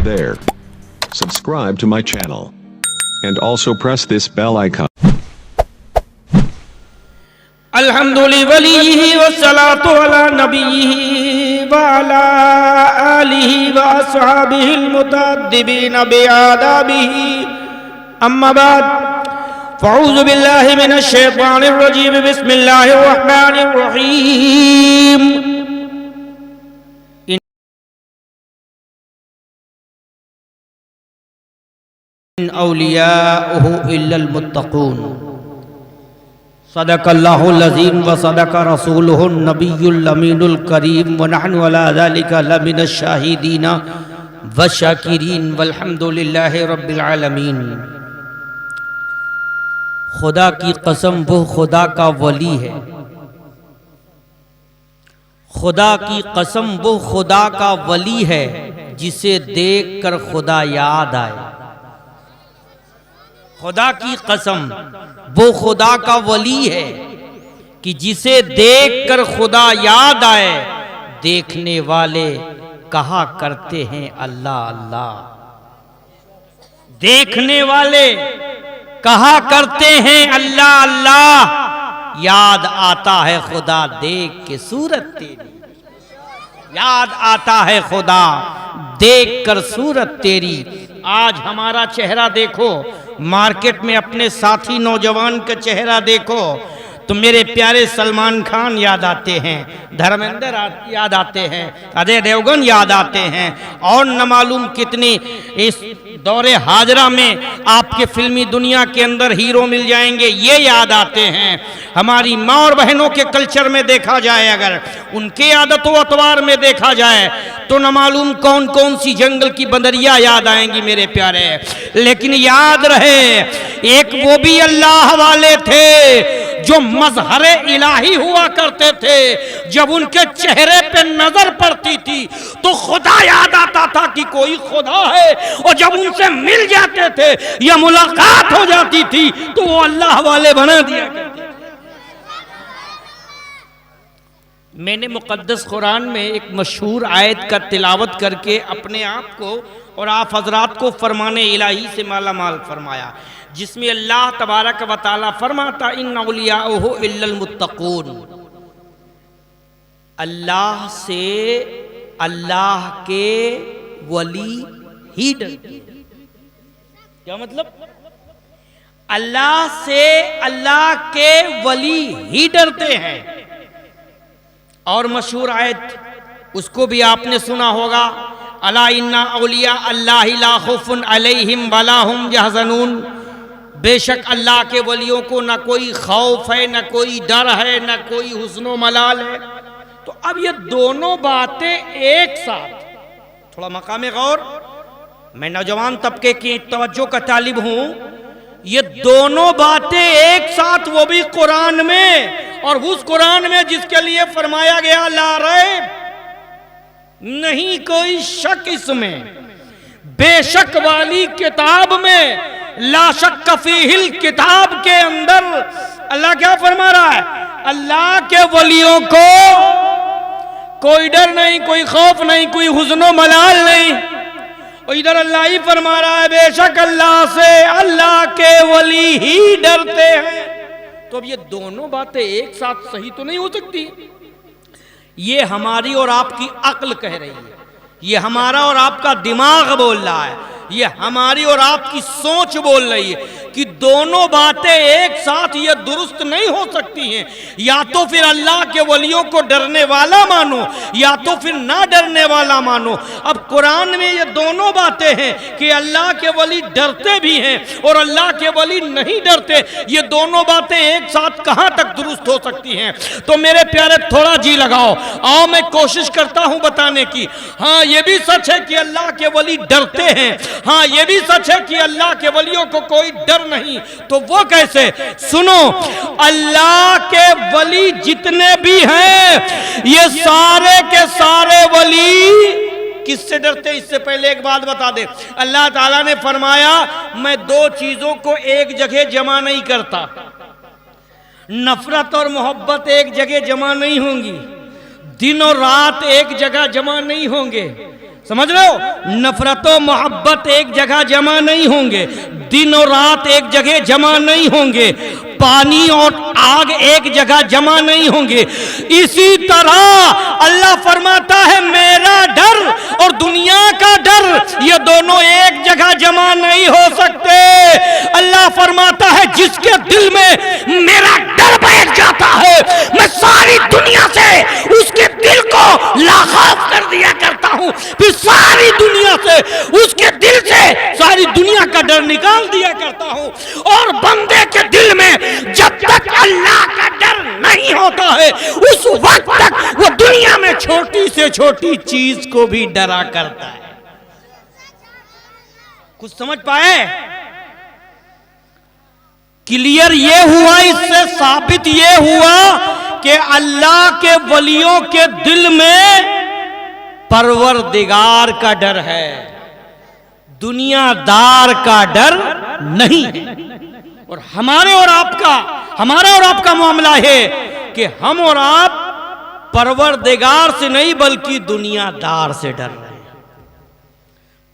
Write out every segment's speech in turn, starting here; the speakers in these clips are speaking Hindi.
there. Subscribe to my channel. And also press this bell icon. अल्हम्दुलिल्लाहि वस्सलातु अला नबिय्यिहि व अला आलिहि व अस्हाबिहिल मुतअद्दिबीन बिआदाबिहि अम्मा बाद फ़अऊज़ु बिल्लाहि मिनश शैतानिर रजीम बिस्मिल्लाहिर रहमानिर रहीम इन औलियाउहु इल्लल मुत्तक़ून सदक़ल्लाहुल अज़ीम व सदक़ रसूलुहुन नबियुल अमीनुल करीम व नहनु अला ज़ालिका लमिनश शाहिदीन व शाकिरीन वल्हम्दुलिल्लाहि रब्बिल आलमीन। खुदा की कसम वो खुदा का वली है, खुदा की कसम वो खुदा का वली है जिसे देख कर खुदा याद आए। खुदा की कसम वो खुदा का वली है कि जिसे देखकर खुदा याद आए। देखने वाले कहा करते हैं अल्लाह अल्लाह, देखने वाले कहा करते हैं अल्लाह अल्लाह। याद आता है खुदा देख के सूरत तेरी, याद आता है खुदा देख कर सूरत तेरी। आज हमारा चेहरा देखो, मार्केट में अपने साथी नौजवान का चेहरा देखो तो मेरे प्यारे सलमान खान याद आते हैं, धर्मेंद्र याद आते हैं, अजय देवगन याद आते हैं और न मालूम कितनी इस दौरे हाजरा में आपके फिल्मी दुनिया के अंदर हीरो मिल जाएंगे, ये याद आते हैं। हमारी माँ और बहनों के कल्चर में देखा जाए, अगर उनके आदतों अतवार में देखा जाए तो न मालूम कौन कौन सी जंगल की बंदरियां याद आएंगी मेरे प्यारे। लेकिन याद रहे एक वो भी अल्लाह वाले थे जो मजहरे इलाही हुआ करते थे। जब उनके चेहरे पे नजर पड़ती थी तो खुदा याद आता था कि कोई खुदा है, और जब उनसे मिल जाते थे या मुलाकात हो जाती थी तो वो अल्लाह वाले बना दिया करते थे। मैंने मुकद्दस कुरान में एक मशहूर आयत का तिलावत करके अपने आप को और आप हजरात को फरमाने इलाही से माला माल फरमाया, जिसमें अल्लाह तबारक व तआला फरमाता इन औलियाउहु इल्लल मुत्तक़ून। अल्लाह से अल्लाह के वली ही डरते हैं। क्या मतलब? अल्लाह से अल्लाह के वली ही डरते हैं। और मशहूर आयत उसको भी आपने सुना होगा, अला इन्ना औलिया अल्लाहि ला खौफुन अलैहिम वला हुम यहज़नून। बेशक अल्लाह के वलियों को न कोई खौफ है, न कोई डर है, न कोई हुस्नो मलाल है। तो अब ये दोनों बातें एक साथ, थोड़ा मकाम गौर, मैं नौजवान तबके की तवज्जो का तालिब हूं, ये दोनों बातें एक साथ, वो भी कुरान में, और उस कुरान में जिसके लिए फरमाया गया ला रैब, नहीं कोई शक इसमें, बेशक वाली किताब में, ला शक फीहिल किताब के अंदर अल्लाह क्या फरमा रहा है? अल्लाह के वलियों को कोई डर नहीं, कोई खौफ नहीं, कोई हुज़्नो मलाल नहीं। और इधर अल्लाह ही फरमा रहा है बेशक अल्लाह से अल्लाह के वली ही डरते हैं। तो अब ये दोनों बातें एक साथ सही तो नहीं हो सकती। ये हमारी और आपकी अक्ल कह रही है, ये हमारा और आपका दिमाग बोल रहा है, ये हमारी और आपकी सोच बोल रही है कि दोनों बातें एक साथ ये दुरुस्त नहीं हो सकती हैं। या तो फिर अल्लाह के वलियों को डरने वाला मानो, या तो फिर ना डरने वाला मानो। अब कुरान में ये दोनों बातें हैं कि अल्लाह के वली डरते भी हैं और अल्लाह के वली नहीं डरते। ये दोनों बातें एक साथ कहां तक दुरुस्त हो सकती हैं? तो मेरे प्यारे थोड़ा जी लगाओ, आओ मैं कोशिश करता हूं बताने की। हाँ ये भी सच है कि अल्लाह के वली डरते हैं, हाँ ये भी सच है कि अल्लाह के वलियों को कोई डर नहीं। तो वो कैसे? सुनो, अल्लाह के वली जितने भी हैं ये सारे के सारे वली किससे डरते? इससे पहले एक बात बता दे, अल्लाह ताला ने फरमाया मैं दो चीजों को एक जगह जमा नहीं करता, नफरत और मोहब्बत एक जगह जमा नहीं होंगी। दिन और रात एक जगह जमा नहीं होंगे, समझ रहे हो? नफरत और मोहब्बत एक जगह जमा नहीं होंगे, दिन और रात एक जगह जमा नहीं होंगे, पानी और आग एक जगह जमा नहीं होंगे। इसी तरह अल्लाह फरमाता है मेरा डर और दुनिया का डर ये दोनों एक जगह जमा नहीं हो सकते। अल्लाह फरमाता है जिसके दिल में मेरा डर बैठ जाता है मैं सारी दुनिया से उसके दिल को लाखौफ कर दिया करता हूं, फिर सारी दुनिया से उसके दिल से सारी दुनिया का डर निकाल दिया करता हूं। और बंदे के दिल में जब तक अल्लाह का डर नहीं होता है उस वक्त तक वो दुनिया में छोटी से छोटी चीज को भी डरा करता है। कुछ समझ पाए? क्लियर ये हुआ, इससे साबित ये हुआ कि अल्लाह के वलियों के दिल में परवरदिगार का डर है, दुनियादार का डर नहीं है। और हमारा और आपका मामला है कि हम और आप परवरदिगार से नहीं बल्कि दुनियादार से डर रहे हैं।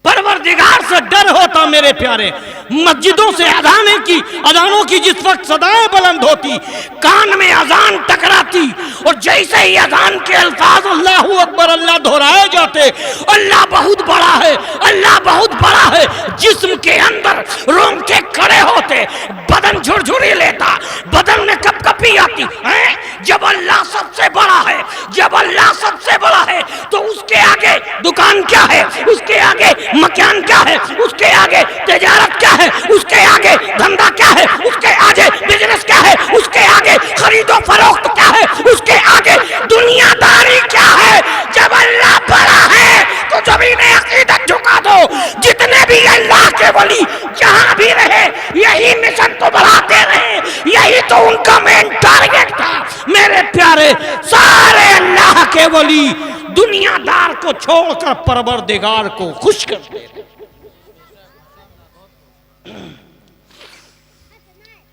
परवरदिगार से डर होता मेरे प्यारे, मस्जिदों से अजानों की जिस वक्त सदाएं बुलंद होती, कान में अजान टकराती और जैसे ही अजान के अल्फाज अल्लाहू अकबर अल्लाह दोहराए जाते, अल्लाह बहुत बड़ा है, अल्लाह बहुत बड़ा है, जिस्म के अंदर रोंगटे खड़े होते, बदन झुरझुरी लेता, बदन में कपकपी आती है। जब अल्लाह सबसे बड़ा है, जब अल्लाह सबसे बड़ा है तो उसके आगे दुकान क्या है, उसके आगे मकान क्या है, उसके आगे तिजारत क्या है, उसके आगे धंधा क्या है, उसके आगे बिजनेस क्या है, उसके आगे खरीदो फरोख्त क्या है, उसके आगे दुनियादारी क्या है। जब अल्लाह बड़ा है तो जमीन अकीदत झुका दो। जितने भी अल्लाह के वली जहां भी रहे यही मिशन तो बढ़ाते रहे, यही तो उनका मेन टारगेट था। मेरे प्यारे सारे अल्लाह के वली दुनियादार को छोड़कर परवरदिगार को खुश करते हैं।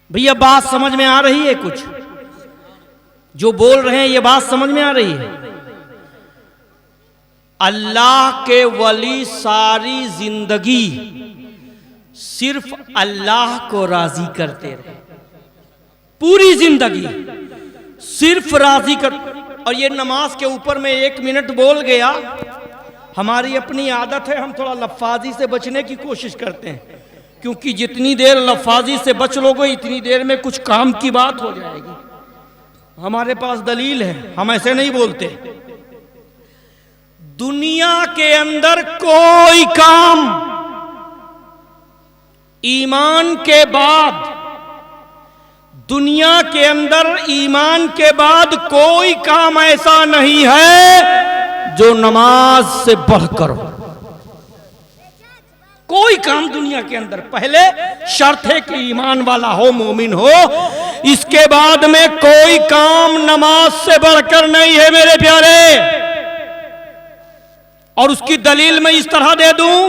भैया बात समझ में आ रही है? कुछ जो बोल रहे हैं ये बात समझ में आ रही है? अल्लाह के वली सारी जिंदगी सिर्फ अल्लाह को राजी करते रहे, पूरी जिंदगी सिर्फ राजी कर। और ये नमाज के ऊपर में 1 मिनट बोल गया, हमारी अपनी आदत है, हम थोड़ा लफ्फाजी से बचने की कोशिश करते हैं, क्योंकि जितनी देर लफ्फाजी से बच लोगे इतनी देर में कुछ काम की बात हो जाएगी। हमारे पास दलील है, हम ऐसे नहीं बोलते। दुनिया के अंदर कोई काम ईमान के बाद, दुनिया के अंदर ईमान के बाद कोई काम ऐसा नहीं है जो नमाज से बढ़कर हो। कोई काम दुनिया के अंदर, पहले शर्त है कि ईमान वाला हो, मोमिन हो, इसके बाद में कोई काम नमाज से बढ़कर नहीं है मेरे प्यारे। और उसकी दलील मैं इस तरह दे दूं,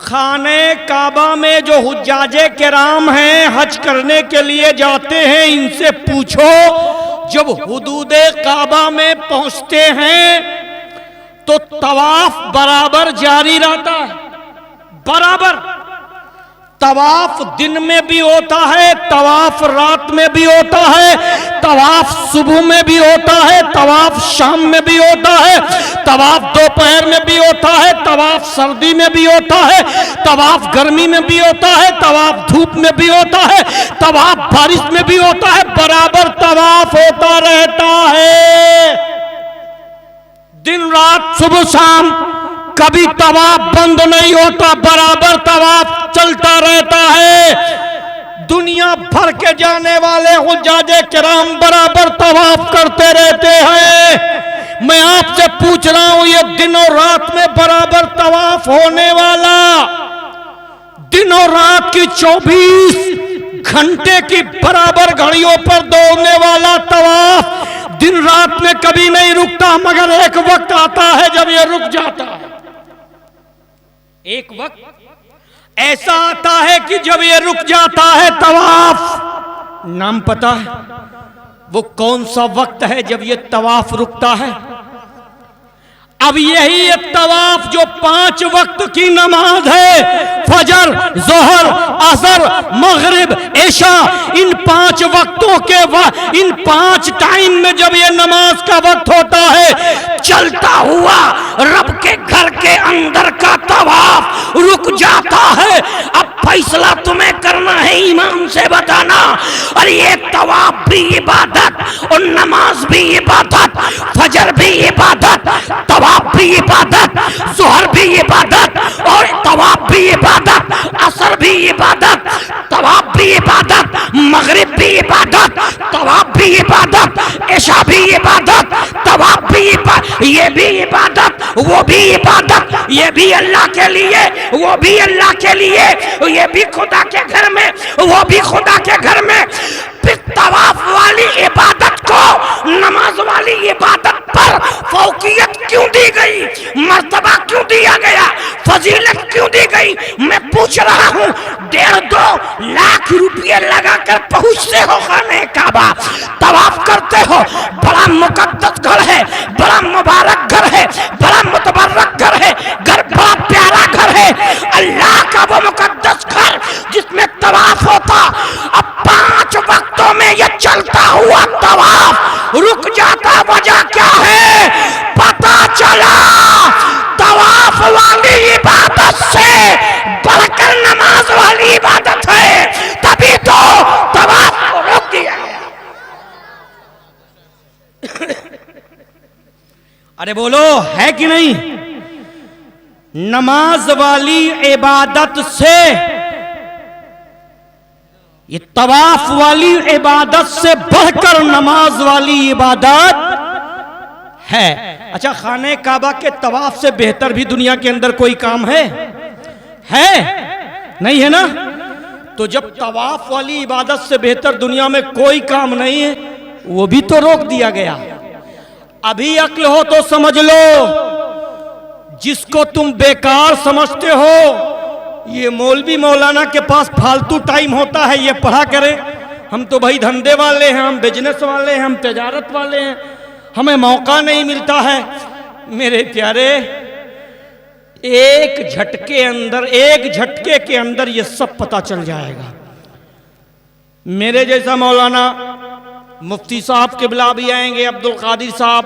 खाने काबा में जो हुज्जाजे किराम हैं, हज करने के लिए जाते हैं, इनसे पूछो जब हुदूदे काबा में पहुंचते हैं तो तवाफ बराबर जारी रहता है, बराबर। तवाफ दिन में भी होता है, तवाफ रात में भी होता है, तवाफ सुबह में भी होता है, तवाफ शाम में भी होता है, तवाफ दोपहर में भी होता है, तवाफ सर्दी में भी होता है, तवाफ गर्मी में भी होता है, तवाफ धूप में भी होता है, तवाफ बारिश में भी होता है, बराबर तवाफ होता रहता है। दिन रात सुबह शाम कभी तवाफ बंद नहीं होता, बराबर तवाफ चलता रहता है। दुनिया भर के जाने वाले हुज्जाजे किराम बराबर तवाफ करते रहते हैं। मैं आपसे पूछ रहा हूं, ये दिन और रात में बराबर तवाफ होने वाला, दिन और रात की 24 घंटे की बराबर घड़ियों पर दौड़ने वाला तवाफ दिन रात में कभी नहीं रुकता, मगर एक वक्त आता है जब ये रुक जाता है। एक वक्त ऐसा आता है कि जब ये रुक जाता है तवाफ। नाम पता है वो कौन सा वक्त है जब ये तवाफ रुकता है? अब यही तवाफ जो 5 वक्त की नमाज है, फजर, जोहर, असर, मगरिब, इशा, इन 5 वक्तों के इन 5 टाइम में जब ये नमाज का वक्त होता है, चलता हुआ रब के घर के अंदर का तवाफ रुक जाता है। अब फैसला तुम्हें करना है, ईमान से बताना। और ये तवाफ भी इबादत और नमाज भी इबादत, फजर भी इबादत, तवाफ भी इबादत, जोहर भी इबादत और तवाफ भी इबादत, असर भी इबादत, तवाफ भी इबादत, मगरिब भी इबादत, तवाफ भी इबादत, इशा भी इबादत, तवाफ भी इबादत, ये भी इबादत, वो भी इबादत, ये भी अल्लाह के लिए, वो भी अल्लाह के लिए, ये भी खुदा के घर में, वो भी खुदा के घर में। फिर तवाफ वाली इबादत को नमाज वाली इबादत पर फौकियत क्यों दी गई, मर्तबा क्यों दिया गया, फजीलत क्यों दी गई? मैं पूछ रहा हूँ। 1.5-2 लाख रुपये लगाकर पहुंचते हो खाने काबा, तवाफ करते हो, बड़ा मुकद्दस घर है, बड़ा मुबारक घर है, बड़ा मुतबर्रक घर है, घर बड़ा प्यारा घर है, अल्लाह का वो मुकद्दस घर जिसमें तवाफ होता। अब 5 वक्तों में ये चलता हुआ तवाफ रुक जाता, वजह क्या है? पता चला तवाफ वाली इबादत से बढ़कर नमाज वाली इबादत है, तभी तो तवाफ को रोक दिया गया। अरे बोलो, है कि नहीं? नमाज वाली इबादत से, ये तवाफ वाली इबादत से बढ़कर नमाज वाली इबादत है। अच्छा, खाने काबा के तवाफ से बेहतर भी दुनिया के अंदर कोई काम है? नहीं है ना? तो जब तवाफ वाली इबादत से बेहतर दुनिया में कोई काम नहीं है, वो भी तो रोक दिया गया। अभी अक्ल हो तो समझ लो, जिसको तुम बेकार समझते हो, ये मौलवी मौलाना के पास फालतू टाइम होता है, ये पढ़ा करें। हम तो भाई धंधे वाले हैं, हम बिजनेस वाले हैं, हम तजारत वाले हैं, हमें मौका नहीं मिलता है। मेरे प्यारे, एक झटके के अंदर ये सब पता चल जाएगा। मेरे जैसा मौलाना मुफ्ती साहब किबला भी आएंगे, अब्दुल कादिर साहब,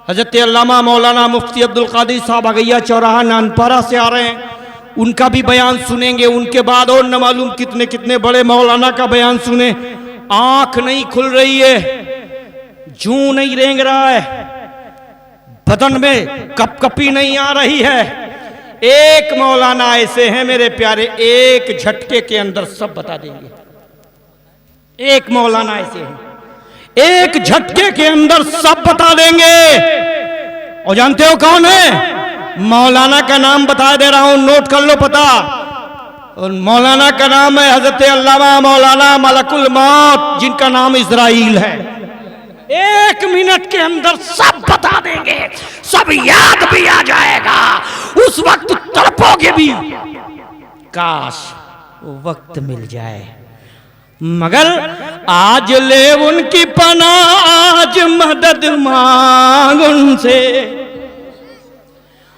हजरत अल्लामा मौलाना मुफ्ती अब्दुल कादिर साहब अगैया चौराहा नानपारा से आ रहे हैं, उनका भी बयान सुनेंगे। उनके बाद और न मालूम कितने कितने बड़े मौलाना का बयान सुने। आंख नहीं खुल रही है, जूं नहीं रेंग रहा है, बदन में कपकपी नहीं आ रही है। एक मौलाना ऐसे हैं मेरे प्यारे, एक झटके के अंदर सब बता देंगे। एक मौलाना ऐसे हैं, एक झटके के अंदर सब बता देंगे। और जानते हो कौन है? मौलाना का नाम बता दे रहा हूं, नोट कर लो पता। और मौलाना का नाम है हजरत अल्लामा मौलाना मलकुल मौत, जिनका नाम इजराइल है। 1 मिनट के अंदर सब बता देंगे, सब याद भी आ जाएगा। उस वक्त तड़पोगे भी, काश वो वक्त मिल जाए। मगर आज ले उनकी पनाह, आज मदद मांग उनसे,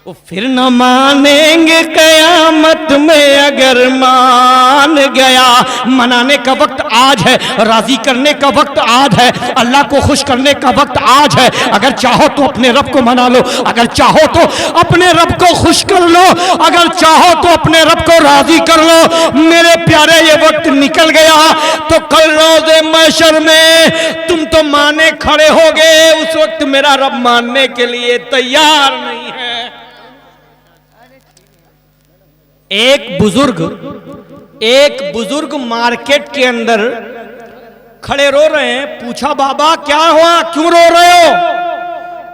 वो फिर न मानेंगे कयामत में अगर मान गया। मनाने का वक्त आज है, राजी करने का वक्त आज है, अल्लाह को खुश करने का वक्त आज है। अगर चाहो तो अपने रब को मना लो, अगर चाहो तो अपने रब को खुश कर लो, अगर चाहो तो अपने रब को राजी कर लो। मेरे प्यारे, ये वक्त निकल गया तो कल रोज़े महशर में तुम तो माने खड़े होगे, उस वक्त मेरा रब मानने के लिए तैयार नहीं है। एक बुजुर्ग मार्केट के अंदर खड़े रो रहे हैं। पूछा, बाबा क्या हुआ, क्यों रो रहे हो?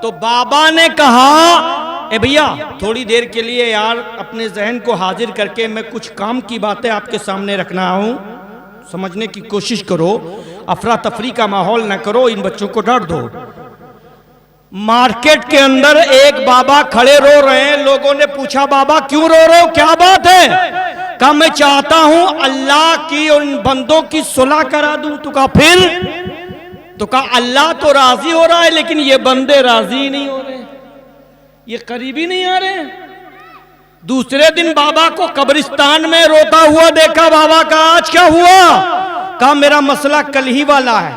तो बाबा ने कहा, ए भैया थोड़ी देर के लिए यार अपने जहन को हाजिर करके मैं कुछ काम की बातें आपके सामने रखना हूं, समझने की कोशिश करो, अफरा तफरी का माहौल न करो, इन बच्चों को डर दो। मार्केट के अंदर एक बाबा खड़े रो रहे हैं। लोगों ने पूछा, बाबा क्यों रो रहे हो, क्या बात है? कहा, मैं चाहता हूं अल्लाह की और इन बंदों की सुलह करा दूं। तो कहा फिर? तो कहा अल्लाह तो राजी हो रहा है, लेकिन ये बंदे राजी नहीं हो रहे। ये करीबी नहीं आ रहे हैं। दूसरे दिन बाबा को कब्रिस्तान में रोता हुआ देखा। बाबा का आज क्या हुआ? कहा मेरा मसला कल ही वाला है,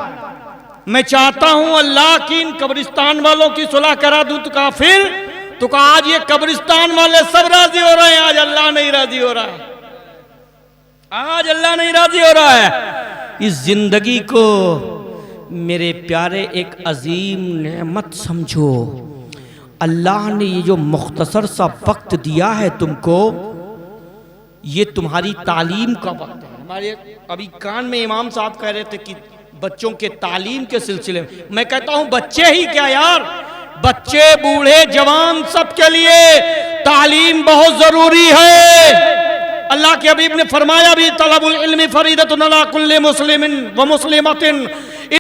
मैं चाहता हूं अल्लाह की इन कब्रिस्तान वालों की सुलह करा दूं। तो कहा फिर? तो कहा आज ये कब्रिस्तान वाले सब राजी हो रहे हैं, आज अल्लाह नहीं राजी हो रहा है, आज अल्लाह नहीं राजी हो रहा है। इस जिंदगी को मेरे प्यारे एक अजीम नेमत समझो। अल्लाह ने ये जो मुख्तसर सा वक्त दिया है तुमको, ये तुम्हारी तालीम का वक्त है। हमारे अभी कान में इमाम साहब कह रहे थे कि बच्चों के तालीम के सिलसिले में, मैं कहता हूं बच्चे ही क्या यार, बच्चे बूढ़े जवान सबके लिए तालीम बहुत जरूरी है। अल्लाह के हबीब ने फरमाया भी तलबुल इल्मी फरीदतुन अला कुल्ली मुस्लिमिन व मुस्लिमतिन